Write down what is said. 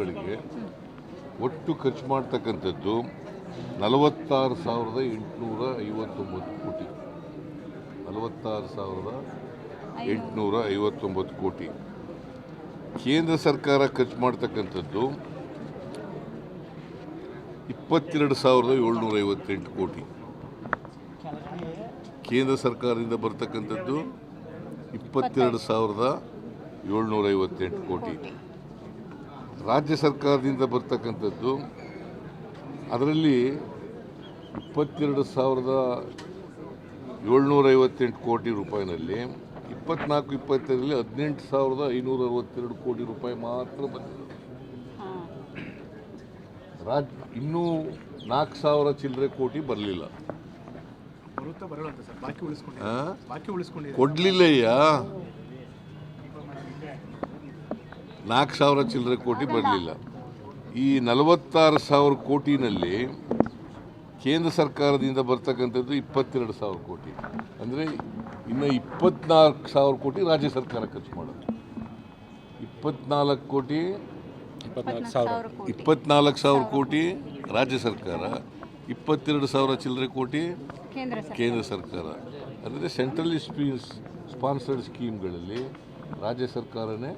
ಸ್ಕೀಮ್ಗಳಿಗೆ ಒಟ್ಟು ಖರ್ಚು ಮಾಡ್ತಕ್ಕಂಥದ್ದು 46,859 ಕೋಟಿ. 46,859 ಕೋಟಿ. ಕೇಂದ್ರ ಸರ್ಕಾರ ಖರ್ಚು ಮಾಡ್ತಕ್ಕಂಥದ್ದು 22,758 ಕೋಟಿ. ಕೇಂದ್ರ ಸರ್ಕಾರದಿಂದ ಬರ್ತಕ್ಕಂಥದ್ದು 22,758 ಕೋಟಿ. ರಾಜ್ಯ ಸರ್ಕಾರದಿಂದ ಬರ್ತಕ್ಕಂಥದ್ದು ಅದರಲ್ಲಿ 22,758 ಕೋಟಿ ರೂಪಾಯಿನಲ್ಲಿ 24-25ರಲ್ಲಿ 18,562 ಕೋಟಿ ರೂಪಾಯಿ ಮಾತ್ರ ಬಂದಿದೆ. ಇನ್ನೂ 4,000 ಚಿಲ್ಲರೆ ಕೋಟಿ ಬರಲಿಲ್ಲ. ಕೊಡ್ಲಿಲ್ಲಯ್ಯ, 4,000 ಚಿಲ್ಲರೆ ಕೋಟಿ ಬರಲಿಲ್ಲ. ಈ 46,000 ಕೋಟಿನಲ್ಲಿ ಕೇಂದ್ರ ಸರ್ಕಾರದಿಂದ ಬರ್ತಕ್ಕಂಥದ್ದು 22,000 ಕೋಟಿ. ಅಂದರೆ ಇನ್ನು 24,000 ಕೋಟಿ ರಾಜ್ಯ ಸರ್ಕಾರ ಖರ್ಚು ಮಾಡೋದು. 24,000 ಕೋಟಿ ರಾಜ್ಯ ಸರ್ಕಾರ, 22,000 ಚಿಲ್ಲರೆ ಕೋಟಿ ಕೇಂದ್ರ ಸರ್ಕಾರ. ಅಂದರೆ ಸೆಂಟ್ರಲಿ ಸ್ಪಾನ್ಸರ್ಡ್ ಸ್ಕೀಮ್ಗಳಲ್ಲಿ ರಾಜ್ಯ ಸರ್ಕಾರನೇ